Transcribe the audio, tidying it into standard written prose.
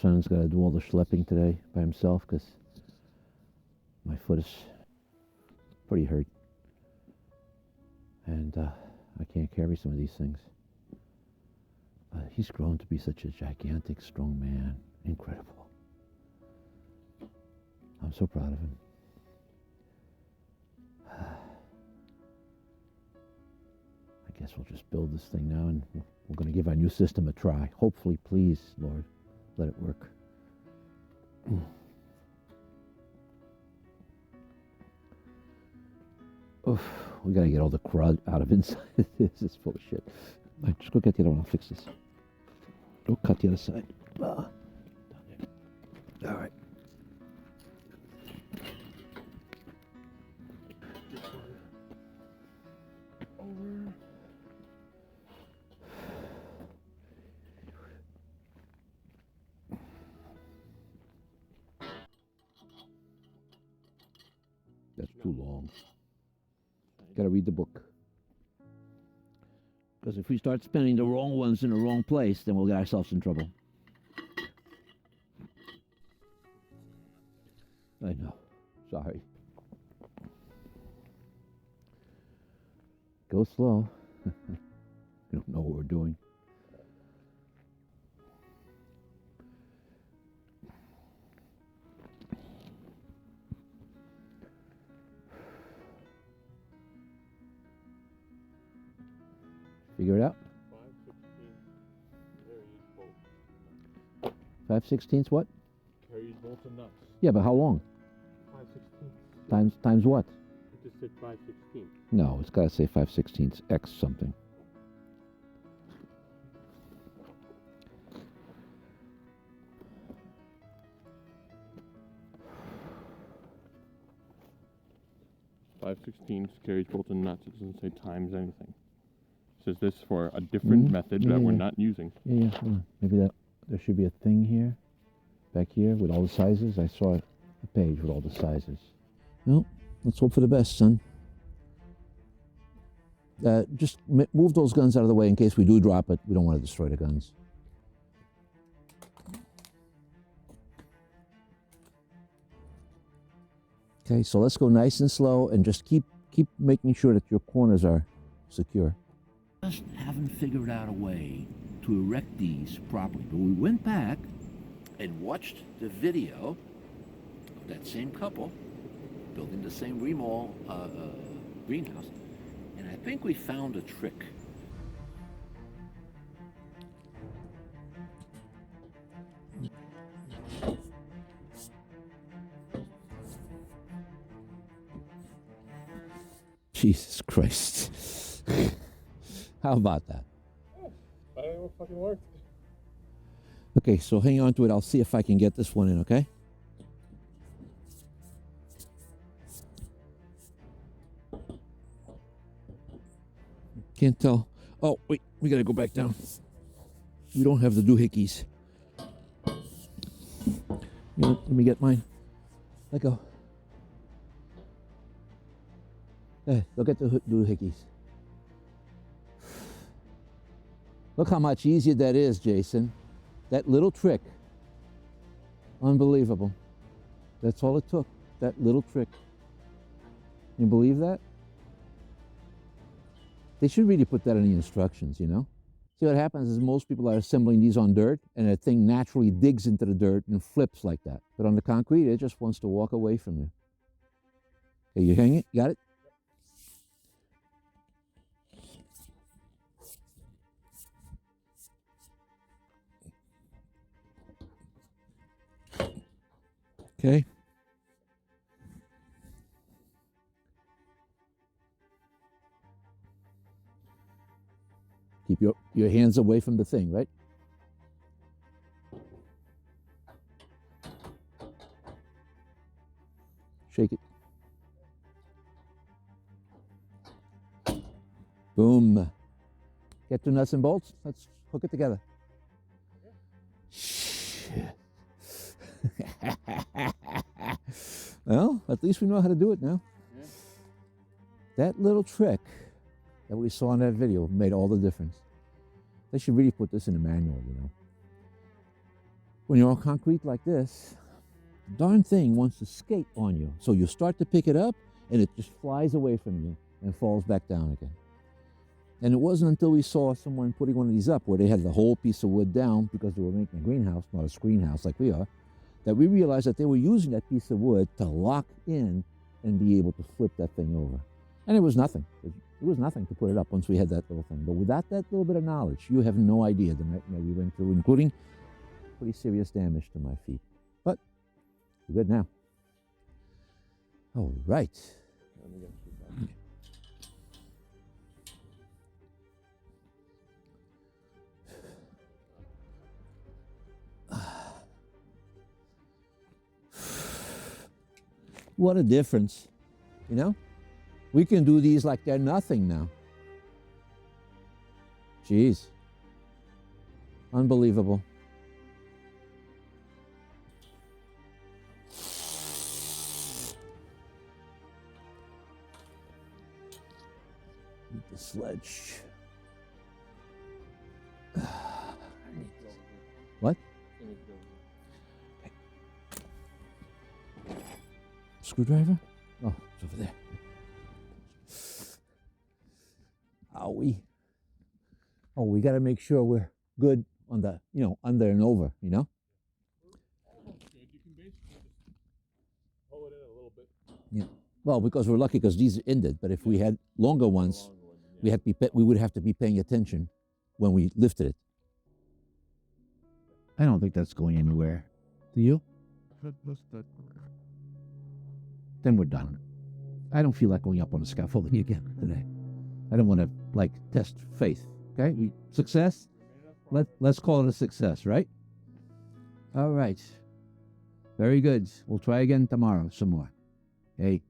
son's got to do all the schlepping today by himself because my foot is pretty hurt. And I can't carry some of these things. He's grown to be such a gigantic, strong man. Incredible. I'm so proud of him. I guess we'll just build this thing now, and we're going to give our new system a try. Hopefully, please, Lord, let it work. Oof, we got to get all the crud out of inside. This is full of shit. Right, just go get the other one. I'll fix this. Go cut the other side. Down there. All right. Over. That's too long. Gotta read the book. Because if we start spending the wrong ones in the wrong place, then we'll get ourselves in trouble. I know. Sorry. Go slow. We don't know what we're doing. Figure it out. 5/16 what? Carries bolts and nuts. Yeah, but how long? 5/16. Times what? It just said 5/16. No, it's got to say 5/16 X something. Five 5/16 carries bolts and nuts. It doesn't say times anything. It says this for a different method that we're not using. Yeah, hold on. Maybe there should be a thing here, back here, with all the sizes. I saw a page with all the sizes. Well, let's hope for the best, son. Just move those guns out of the way in case we do drop it. We don't want to destroy the guns. Okay, so let's go nice and slow and just keep making sure that your corners are secure. Just haven't figured out a way to erect these properly. But we went back and watched the video of that same couple building the same Rimol greenhouse, and I think we found a trick. Jesus Christ. How about that? I don't know if it fucking worked. Okay, so hang on to it. I'll see if I can get this one in, okay? Can't tell. Oh, wait, we gotta go back down. We don't have the doohickeys. You know, let me get mine. Let go. Hey, look at the doohickeys. Look how much easier that is, Jason. That little trick. Unbelievable. That's all it took. That little trick. You believe that? They should really put that in the instructions, you know? See, what happens is most people are assembling these on dirt, and the thing naturally digs into the dirt and flips like that. But on the concrete, it just wants to walk away from you. Okay, you hang it? You got it? Okay. Keep your hands away from the thing, right? Shake it. Boom. Get the nuts and bolts. Let's hook it together. Shit. Well, at least we know how to do it now. Yeah. That little trick that we saw in that video, made all the difference. They should really put this in the manual, you know. when you're on concrete like this, the darn thing wants to skate on you. So you start to pick it up, and it just flies away from you and falls back down again. And it wasn't until we saw someone putting one of these up where they had the whole piece of wood down because they were making a greenhouse, not a screen house like we are, that we realized that they were using that piece of wood to lock in and be able to flip that thing over. And it was nothing. It was nothing to put it up once we had that little thing. But without that little bit of knowledge, you have no idea the nightmare we went through, including pretty serious damage to my feet. But we're good now. All right. What a difference, you know? We can do these like they're nothing now. Jeez. Unbelievable. Need the sledge. What? Screwdriver? Oh, it's over there. Owie. Oh, we got to make sure we're good on the, under and over, You can basically just pull it in a little bit. Yeah. Well, because we're lucky because these are ended. But if we had longer ones, we would have to be paying attention when we lifted it. I don't think that's going anywhere. Do you? Then we're done. I don't feel like going up on the scaffolding again today. I don't want to test faith. Okay, success. Let's call it a success, right? All right. Very good. We'll try again tomorrow some more. Okay.